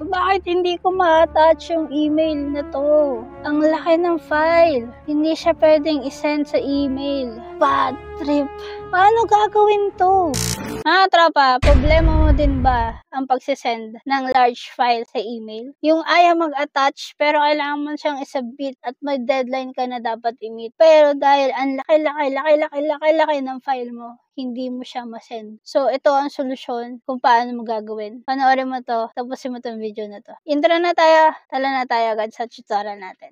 Bakit hindi ko ma-attach yung email na 'to? Ang laki ng file, hindi siya pwedeng i-send sa email. Bad trip. Paano gagawin 'to? Mga tropa, problema mo din ba ang pagse-send ng large file sa email? Yung ayaw mag-attach pero kailangan mo siyang i-submit at may deadline ka na dapat i-meet. Pero dahil ang laki ng file mo, hindi mo siya ma-send. So, ito ang solusyon kung paano mo gagawin. Panoorin mo to, tapusin mo tong video na to. Intro na tayo, tala na tayo agad sa tutorial natin.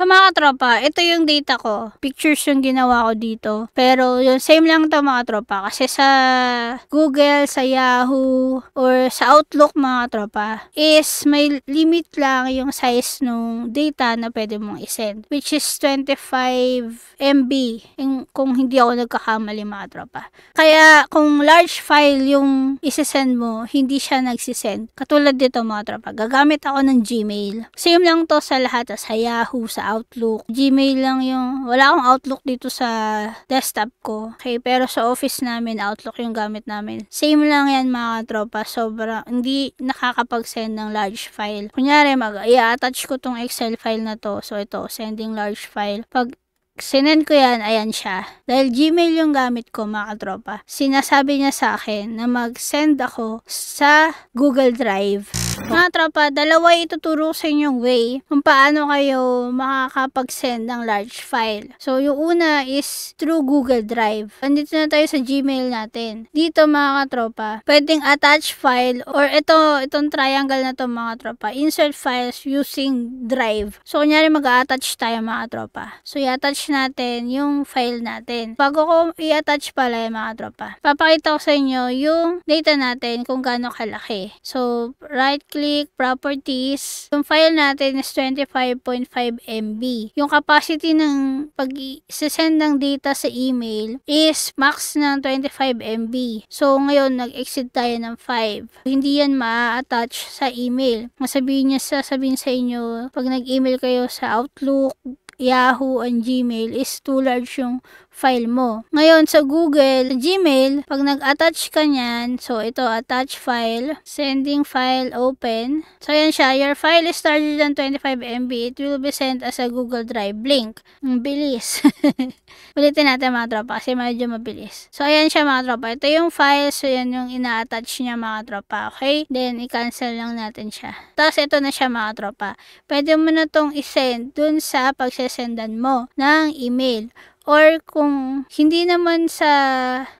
So, mga tropa, ito yung data ko. Pictures yung ginawa ko dito. Pero yung same lang to mga tropa. Kasi sa Google, sa Yahoo, or sa Outlook mga tropa, is may limit lang yung size ng data na pwede mong isend. Which is 25 MB. Kung hindi ako nagkakamali mga tropa. Kaya kung large file yung isesend mo, hindi siya nagsisend. Katulad dito mga tropa. Gagamit ako ng Gmail. Same lang to sa lahat. Sa Yahoo, sa Outlook. Gmail lang yung, wala akong Outlook dito sa desktop ko. Okay, pero sa office namin, Outlook yung gamit namin. Same lang yan mga tropa. Sobrang, hindi nakakapag-send ng large file. Kunyari, i-attach ko tong Excel file na to. So, ito, sending large file. Pag sinend ko yan, ayan siya. Dahil Gmail yung gamit ko, mga tropa. Sinasabi niya sa akin na mag-send ako sa Google Drive. Mga tropa, dalawa ituturo sa inyong way kung paano kayo makakapag-send ng large file. So, yung una is through Google Drive. Andito na tayo sa Gmail natin. Dito mga tropa, pwedeng attach file or itong triangle na to mga tropa. Insert files using Drive. So, kunyari mag-attach tayo mga tropa. So, i-attach natin yung file natin. Bago ko i-attach pala yung mga tropa, papakita ko sa inyo yung data natin kung gaano kalaki. So, right-click, properties. Yung file natin is 25.5 MB. Yung capacity ng pag-send ng data sa email is max ng 25 MB. So, ngayon, nag-exceed tayo ng 5. Hindi yan ma-attach sa email. Sasabihin sa inyo, pag nag-email kayo sa Outlook, Yahoo, and Gmail is too large yung file mo. Ngayon, sa Google, Gmail, pag nag-attach ka niyan, so ito, attach file, sending file, open. So, yan siya. Your file is larger than 25 MB. It will be sent as a Google Drive link. Ang bilis. Ulitin natin mga tropa kasi medyo mabilis. So, ayan siya mga tropa. Ito yung file. So, yan yung ina-attach niya mga tropa. Okay? Then, i-cancel lang natin siya. Tapos, ito na siya mga tropa. Pwede mo na tong i-send dun sa pagsesendan mo ng email. Or kung hindi naman sa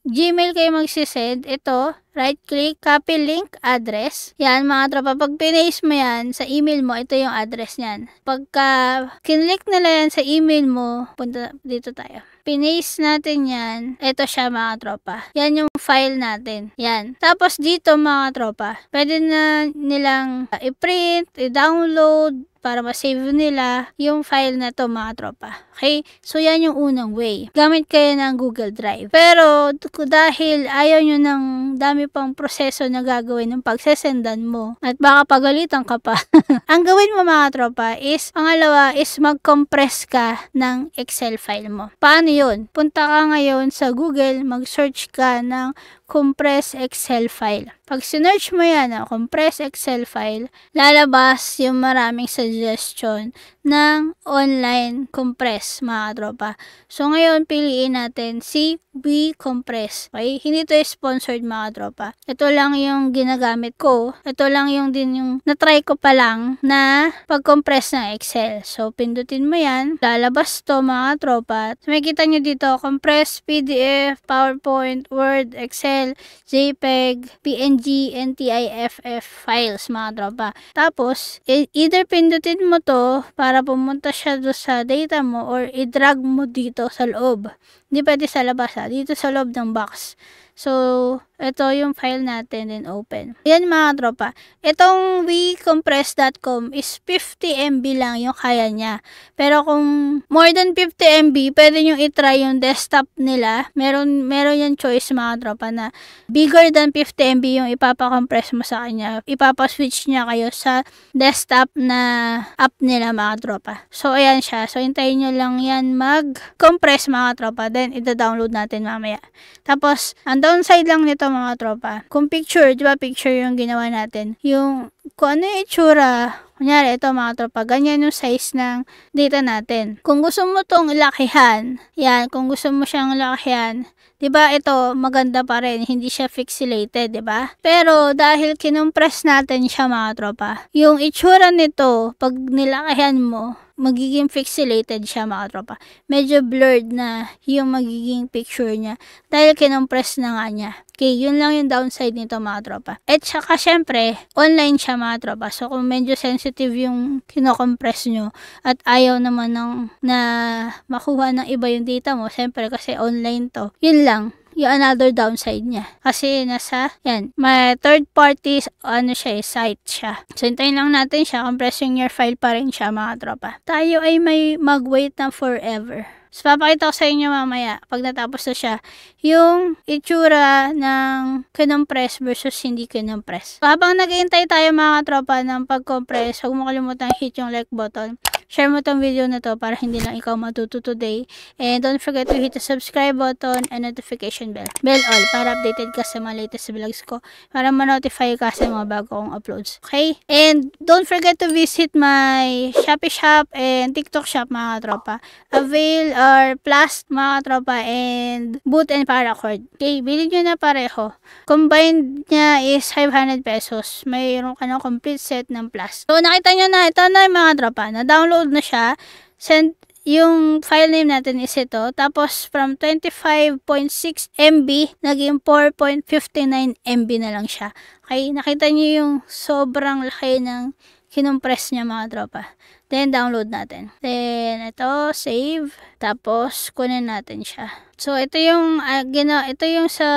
Gmail kayo magsisend, ito, right-click, copy link, address. Yan mga tropa, pag pinaste mo yan sa email mo, ito yung address niyan. Pagka kinlik nila yan sa email mo, punta dito tayo. Pinaste natin yan. Ito siya mga tropa. Yan yung file natin. Yan. Tapos dito mga tropa, pwede na nilang i-print, i-download, para ma-save nila yung file na to mga tropa. Okay? So, yan yung unang way. Gamit kayo ng Google Drive. Pero, dahil ayaw nyo ng dami pang proseso na gagawin ng pagsesendan mo at baka pagalitan ka pa, ang gawin mo mga tropa is, pangalawa is mag-compress ka ng Excel file mo. Paano yun? Punta ka ngayon sa Google, mag-search ka ng compress Excel file. Pag sinearch mo yan, compress Excel file, lalabas yung maraming suggestion ng online compress, mga tropa. So, ngayon, piliin natin si WeCompress. Okay? Hindi to sponsored, mga tropa. Ito lang yung ginagamit ko. Ito lang yung na-try ko pa lang na pag-compress ng Excel. So, pindutin mo yan. Lalabas to, mga tropa. So, makikita nyo dito, compress PDF, PowerPoint, Word, Excel, JPEG, PNG, NTIFF files, mga tropa. Tapos, either pindutin mo to para pumunta siya do sa data mo or i-drag mo dito sa loob. Hindi pwede sa labas, dito sa loob ng box. So, ito yung file natin, then open. Yan mga tropa. Itong wecompress.com is 50 MB lang yung kaya niya. Pero kung more than 50 MB, pwede nyo itry yung desktop nila. Meron yan choice mga tropa na bigger than 50 MB yung ipapacompress mo sa kanya. Ipapaswitch niya kayo sa desktop na app nila mga tropa. So, ayan siya. So, hintayin nyo lang yan mag-compress mga tropa. Then, ita-download natin mamaya. Tapos, ang downside lang nito mga tropa, kung picture, di ba picture yung ginawa natin, yung kung ano yung itsura, kunyari ito mga tropa, ganyan yung size ng data natin. Kung gusto mo tong lakihan, yan, kung gusto mo siyang lakihan, di ba ito maganda pa rin, hindi siya pixelated, di ba? Pero dahil kinompress natin siya mga tropa, yung itsura nito, pag nilakihan mo, magiging pixelated siya mga tropa. Medyo blurred na yung magiging picture niya dahil kinompress na nga niya. Okay, yun lang yung downside nito mga tropa. At saka syempre, online siya mga tropa. So kung medyo sensitive yung kinokompress nyo at ayaw naman na makuha ng iba yung data mo, syempre kasi online to, yun lang yung another downside niya. Kasi nasa, yan, may third party, site siya. So, hintayin lang natin siya. Compressing your file pa rin siya, mga tropa. Tayo ay may mag-wait na forever. So, papakita ko sa inyo mamaya, pag natapos na siya, yung itsura ng kinompress versus hindi kinompress. So, habang nag-iintay tayo mga tropa ng pag-compress, huwag mo kalimutan hit yung like button. Share mo tong video na to para hindi lang ikaw matuto today. And don't forget to hit the subscribe button and notification bell. Bell all para updated ka sa mga latest vlogs ko. Para ma-notify ka sa mga bago kong uploads. Okay? And don't forget to visit my Shopee shop and TikTok shop mga tropa. Avail or Plus mga tropa and boot and paracord. Okay? Bilhin nyo na pareho. Combined niya is 500 pesos. Mayroon ka ng complete set ng Plus. So nakita nyo na ito na yung mga tropa. Na-download na siya. Send yung file name natin is ito. Tapos, from 25.6 MB, naging 4.59 MB na lang siya. Okay? Nakita niyo yung sobrang laki ng kinompress niya mga tropa. Then, download natin. Then, ito, save. Tapos, kunin natin siya. So, ito yung, ito yung sa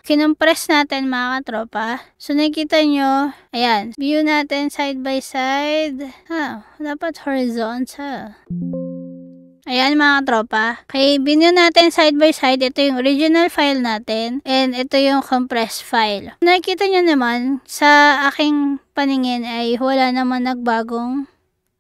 kinompress natin mga tropa. So, nakikita nyo, ayan, view natin side by side. Dapat horizontal. Ayan mga tropa. Okay, binyo natin side by side. Ito yung original file natin. And ito yung compressed file. Nakikita nyo naman, sa aking paningin ay wala naman nagbagong.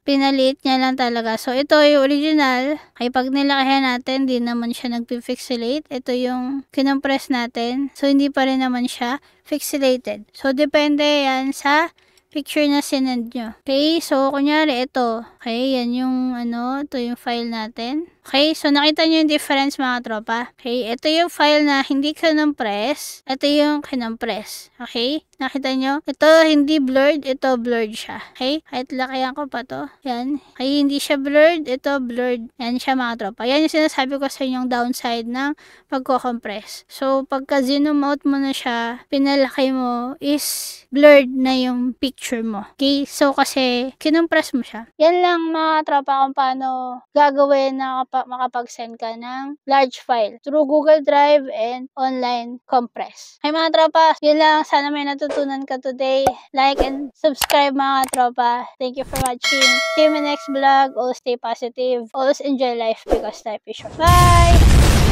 Pinaliit niya lang talaga. So, ito yung original. Kaya pag nilakihan natin, di naman siya nagpipixelate. Ito yung kinompress natin. So, hindi pa rin naman siya pixelated. So, depende yan sa picture na sinend nyo. Okay, so, kunyari, ito. Okay, yan yung, ito yung file natin. Okay, so nakita nyo yung difference mga tropa. Okay, ito yung file na hindi kinompress. Ito yung kinompress. Okay, nakita nyo? Ito hindi blurred, ito blurred siya. Okay, kahit lakihan ko pa to. Yan. Okay, hindi siya blurred, ito blurred. Yan siya mga tropa. Yan yung sinasabi ko sa inyong downside ng pagko-compress. So, pagka zoom out mo na siya, pinalaki mo is blurred na yung picture mo. Okay, so kasi kinompress mo siya. Yan lang mga tropa kung paano gagawin na makapag-send ka ng large file through Google Drive and online compress. Hey mga tropa, yun lang. Sana may natutunan ka today. Like and subscribe mga tropa. Thank you for watching. See you in my next vlog. Always stay positive. Always enjoy life because life is short. Bye!